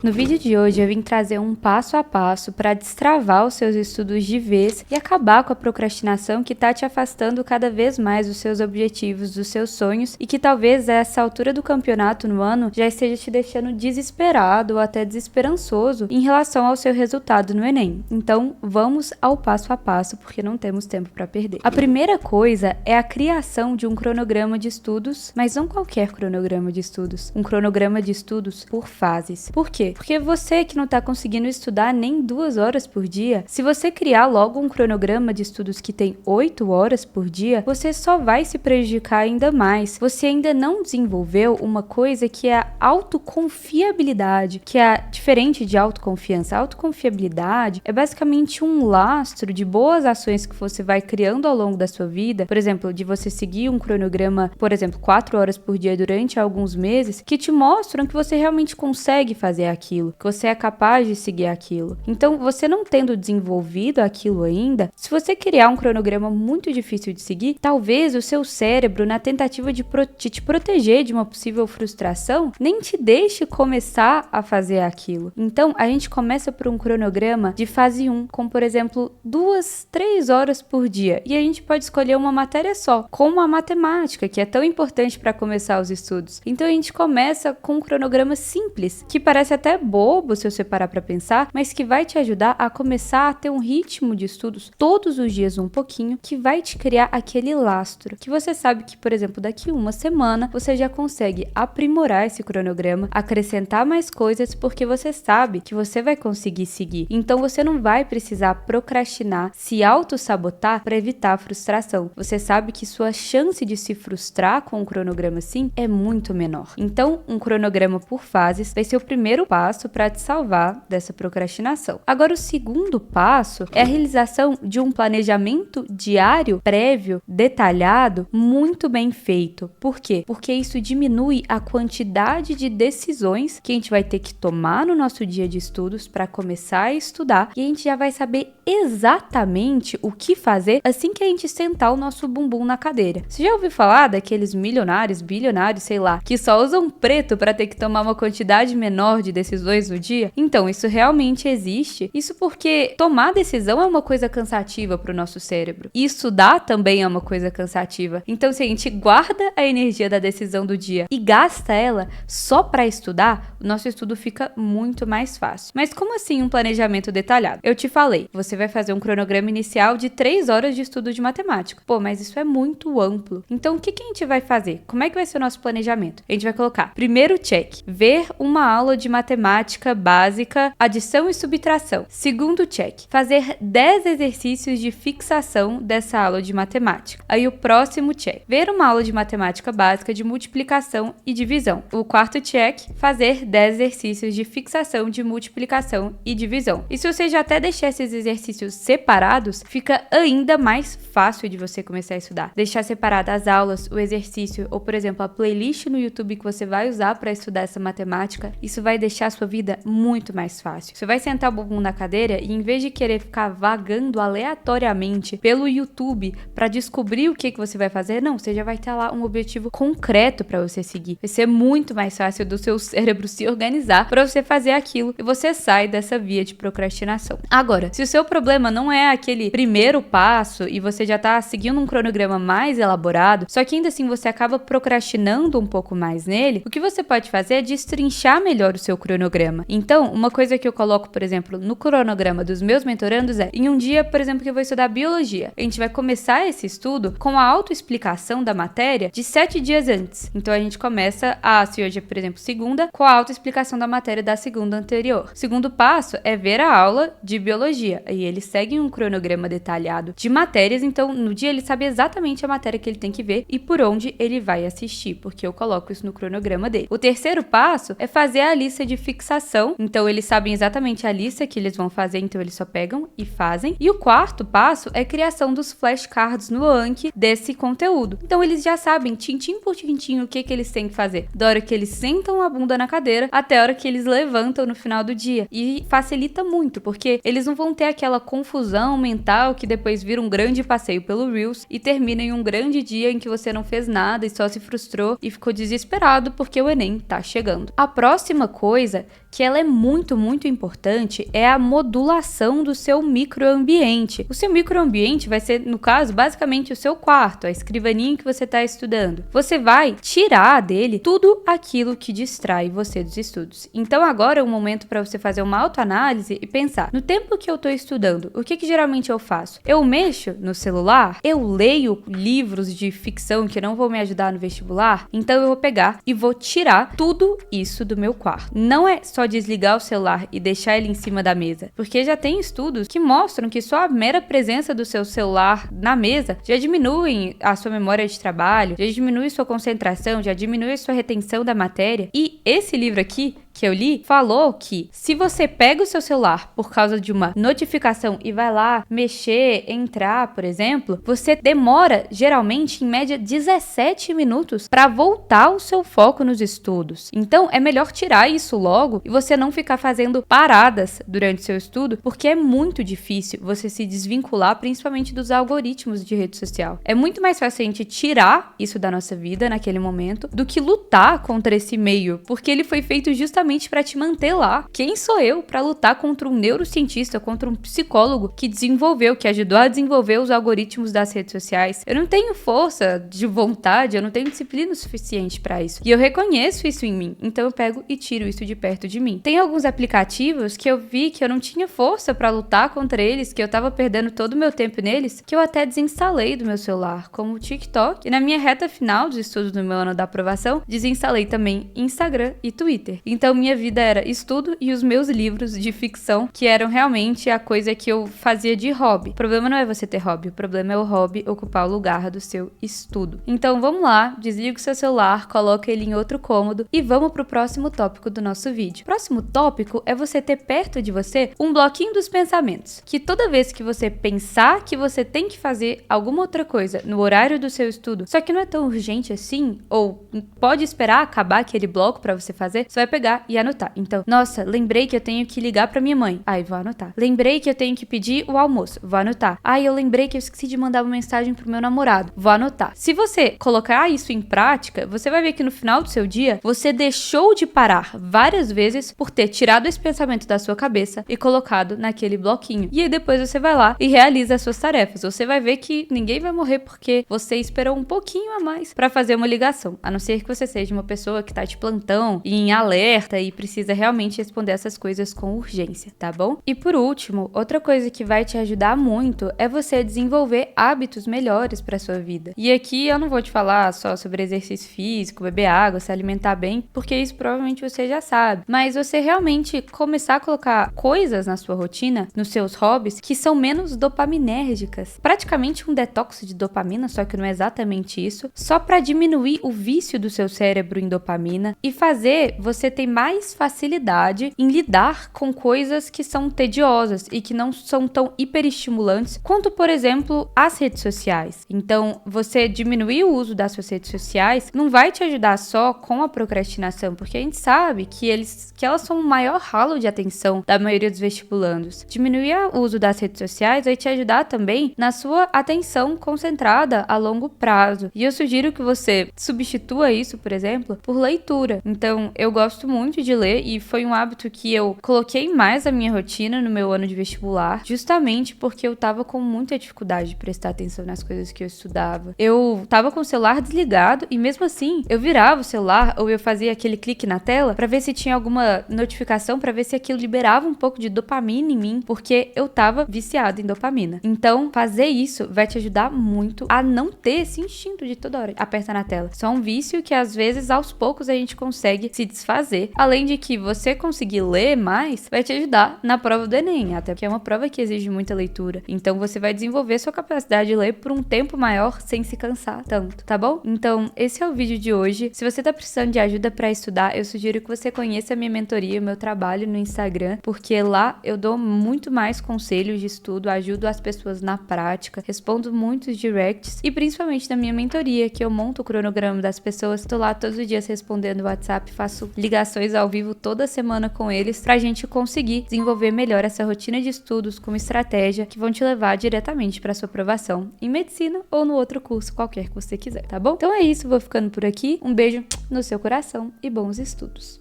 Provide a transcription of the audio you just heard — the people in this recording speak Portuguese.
No vídeo de hoje eu vim trazer um passo a passo para destravar os seus estudos de vez e acabar com a procrastinação que tá te afastando cada vez mais dos seus objetivos, dos seus sonhos e que talvez a essa altura do campeonato no ano já esteja te deixando desesperado ou até desesperançoso em relação ao seu resultado no Enem. Então vamos ao passo a passo porque não temos tempo para perder. A primeira coisa é a criação de um cronograma de estudos, mas não qualquer cronograma de estudos, um cronograma de estudos por fases. Por quê? Porque você que não está conseguindo estudar nem 2 horas por dia, se você criar logo um cronograma de estudos que tem 8 horas por dia, você só vai se prejudicar ainda mais. Você ainda não desenvolveu uma coisa que é a autoconfiabilidade, que é diferente de autoconfiança. A autoconfiabilidade é basicamente um lastro de boas ações que você vai criando ao longo da sua vida, por exemplo, de você seguir um cronograma, por exemplo, 4 horas por dia durante alguns meses, que te mostram que você realmente consegue fazer aquilo, que você é capaz de seguir aquilo. Então, você não tendo desenvolvido aquilo ainda, se você criar um cronograma muito difícil de seguir, talvez o seu cérebro, na tentativa de te proteger de uma possível frustração, nem te deixe começar a fazer aquilo. Então, a gente começa por um cronograma de fase 1, com, por exemplo, 2, 3 horas por dia. E a gente pode escolher uma matéria só, como a matemática, que é tão importante para começar os estudos. Então, a gente começa com um cronograma simples, que parece até bobo se você parar para pensar, mas que vai te ajudar a começar a ter um ritmo de estudos todos os dias um pouquinho, que vai te criar aquele lastro, que você sabe que, por exemplo, daqui uma semana você já consegue aprimorar esse cronograma, acrescentar mais coisas, porque você sabe que você vai conseguir seguir. Então você não vai precisar procrastinar, se auto-sabotar para evitar a frustração. Você sabe que sua chance de se frustrar com um cronograma assim é muito menor. Então, um cronograma por fases vai ser o primeiro passo para te salvar dessa procrastinação. Agora, o segundo passo é a realização de um planejamento diário, prévio, detalhado, muito bem feito. Por quê? Porque isso diminui a quantidade de decisões que a gente vai ter que tomar no nosso dia de estudos para começar a estudar, e a gente já vai saber exatamente o que fazer assim que a gente sentar o nosso bumbum na cadeira. Você já ouviu falar daqueles milionários, bilionários, sei lá, que só usam preto para ter que tomar uma quantidade menor de decisões no dia? Então, isso realmente existe. Isso porque tomar decisão é uma coisa cansativa para o nosso cérebro. E estudar também é uma coisa cansativa. Então, se a gente guarda a energia da decisão do dia e gasta ela só para estudar, o nosso estudo fica muito mais fácil. Mas como assim um planejamento detalhado? Eu te falei, você vai fazer um cronograma inicial de 3 horas de estudo de matemática. Pô, mas isso é muito amplo. Então, o que a gente vai fazer? Como é que vai ser o nosso planejamento? A gente vai colocar, primeiro check, ver uma aula de matemática básica, adição e subtração. Segundo check, fazer 10 exercícios de fixação dessa aula de matemática. Aí o próximo check, ver uma aula de matemática básica de multiplicação e divisão. O quarto check, fazer 10 exercícios de fixação de multiplicação e divisão. E se você já até deixar esses exercícios separados, fica ainda mais fácil de você começar a estudar. Deixar separadas as aulas, o exercício ou, por exemplo, a playlist no YouTube que você vai usar para estudar essa matemática, isso vai deixar a sua vida muito mais fácil. Você vai sentar o bumbum na cadeira e, em vez de querer ficar vagando aleatoriamente pelo YouTube para descobrir o que você vai fazer, não, você já vai ter lá um objetivo concreto para você seguir. Vai ser muito mais fácil do seu cérebro se organizar para você fazer aquilo e você sai dessa via de procrastinação. Agora, se o seu problema não é aquele primeiro passo e você já tá seguindo um cronograma mais elaborado, só que ainda assim você acaba procrastinando um pouco mais nele, o que você pode fazer é destrinchar melhor o seu cronograma. Então, uma coisa que eu coloco, por exemplo, no cronograma dos meus mentorandos é, em um dia, por exemplo, que eu vou estudar biologia, a gente vai começar esse estudo com a autoexplicação da matéria de 7 dias antes. Então, a gente começa, se hoje é, por exemplo, segunda, com a autoexplicação da matéria da segunda anterior. O segundo passo é ver a aula de biologia, e ele segue um cronograma detalhado de matérias, então, no dia ele sabe exatamente a matéria que ele tem que ver e por onde ele vai assistir, porque eu coloco isso no cronograma dele. O terceiro passo é fazer a lista de fixação, então eles sabem exatamente a lista que eles vão fazer, então eles só pegam e fazem. E o quarto passo é a criação dos flashcards no Anki desse conteúdo. Então eles já sabem, tintim por tintim, o que eles têm que fazer, da hora que eles sentam a bunda na cadeira até a hora que eles levantam no final do dia. E facilita muito, porque eles não vão ter aquela confusão mental que depois vira um grande passeio pelo Reels e termina em um grande dia em que você não fez nada e só se frustrou e ficou desesperado porque o Enem tá chegando. A próxima coisa que ela é muito, muito importante é a modulação do seu microambiente. O seu microambiente vai ser, no caso, basicamente o seu quarto, a escrivaninha que você está estudando. Você vai tirar dele tudo aquilo que distrai você dos estudos. Então agora é um momento para você fazer uma autoanálise e pensar, no tempo que eu estou estudando, o que geralmente eu faço? Eu mexo no celular? Eu leio livros de ficção que não vão me ajudar no vestibular? Então eu vou pegar e vou tirar tudo isso do meu quarto. Não é só desligar o celular e deixar ele em cima da mesa, porque já tem estudos que mostram que só a mera presença do seu celular na mesa já diminui a sua memória de trabalho, já diminui sua concentração, já diminui a sua retenção da matéria. E esse livro aqui que eu li, falou que se você pega o seu celular por causa de uma notificação e vai lá mexer, entrar, por exemplo, você demora, geralmente, em média, 17 minutos para voltar o seu foco nos estudos. Então, é melhor tirar isso logo e você não ficar fazendo paradas durante seu estudo, porque é muito difícil você se desvincular, principalmente dos algoritmos de rede social. É muito mais fácil a gente tirar isso da nossa vida naquele momento do que lutar contra esse meio, porque ele foi feito justamente para te manter lá. Quem sou eu para lutar contra um neurocientista, contra um psicólogo que ajudou a desenvolver os algoritmos das redes sociais? Eu não tenho força de vontade, eu não tenho disciplina suficiente para isso. E eu reconheço isso em mim, então eu pego e tiro isso de perto de mim. Tem alguns aplicativos que eu vi que eu não tinha força para lutar contra eles, que eu tava perdendo todo o meu tempo neles, que eu até desinstalei do meu celular, como o TikTok. E na minha reta final dos estudos do meu ano da aprovação, desinstalei também Instagram e Twitter. Então minha vida era estudo e os meus livros de ficção, que eram realmente a coisa que eu fazia de hobby. O problema não é você ter hobby, o problema é o hobby ocupar o lugar do seu estudo. Então vamos lá, desliga o seu celular, coloca ele em outro cômodo e vamos pro próximo tópico do nosso vídeo. O próximo tópico é você ter perto de você um bloquinho dos pensamentos, que toda vez que você pensar que você tem que fazer alguma outra coisa no horário do seu estudo, só que não é tão urgente assim, ou pode esperar acabar aquele bloco para você fazer, você vai pegar e anotar. Então, nossa, lembrei que eu tenho que ligar pra minha mãe. Aí, vou anotar. Lembrei que eu tenho que pedir o almoço. Vou anotar. Aí, eu lembrei que eu esqueci de mandar uma mensagem pro meu namorado. Vou anotar. Se você colocar isso em prática, você vai ver que no final do seu dia, você deixou de parar várias vezes por ter tirado esse pensamento da sua cabeça e colocado naquele bloquinho. E aí, depois você vai lá e realiza as suas tarefas. Você vai ver que ninguém vai morrer porque você esperou um pouquinho a mais pra fazer uma ligação. A não ser que você seja uma pessoa que tá de plantão e em alerta e precisa realmente responder essas coisas com urgência, tá bom? E por último, outra coisa que vai te ajudar muito é você desenvolver hábitos melhores para sua vida. E aqui eu não vou te falar só sobre exercício físico, beber água, se alimentar bem, porque isso provavelmente você já sabe. Mas você realmente começar a colocar coisas na sua rotina, nos seus hobbies, que são menos dopaminérgicas. Praticamente um detox de dopamina, só que não é exatamente isso, só para diminuir o vício do seu cérebro em dopamina e fazer você ter mais facilidade em lidar com coisas que são tediosas e que não são tão hiperestimulantes quanto, por exemplo, as redes sociais. Então, você diminuir o uso das suas redes sociais não vai te ajudar só com a procrastinação, porque a gente sabe que elas são o maior ralo de atenção da maioria dos vestibulandos. Diminuir o uso das redes sociais vai te ajudar também na sua atenção concentrada a longo prazo. E eu sugiro que você substitua isso, por exemplo, por leitura. Então, eu gosto muito de ler e foi um hábito que eu coloquei mais na minha rotina no meu ano de vestibular, justamente porque eu tava com muita dificuldade de prestar atenção nas coisas que eu estudava. Eu tava com o celular desligado e mesmo assim eu virava o celular ou eu fazia aquele clique na tela pra ver se tinha alguma notificação, pra ver se aquilo liberava um pouco de dopamina em mim, porque eu tava viciado em dopamina. Então, fazer isso vai te ajudar muito a não ter esse instinto de toda hora apertar na tela. Só um vício que às vezes aos poucos a gente consegue se desfazer. Além de que você conseguir ler mais, vai te ajudar na prova do Enem, até porque é uma prova que exige muita leitura. Então você vai desenvolver sua capacidade de ler por um tempo maior sem se cansar tanto, tá bom? Então, esse é o vídeo de hoje. Se você tá precisando de ajuda pra estudar, eu sugiro que você conheça a minha mentoria, o meu trabalho no Instagram, porque lá eu dou muito mais conselhos de estudo, ajudo as pessoas na prática, respondo muitos directs e principalmente na minha mentoria, que eu monto o cronograma das pessoas, tô lá todos os dias respondendo o WhatsApp, faço ligações ao vivo toda semana com eles pra gente conseguir desenvolver melhor essa rotina de estudos com estratégia que vão te levar diretamente pra sua aprovação em medicina ou no outro curso qualquer que você quiser, tá bom? Então é isso, vou ficando por aqui. Um beijo no seu coração e bons estudos.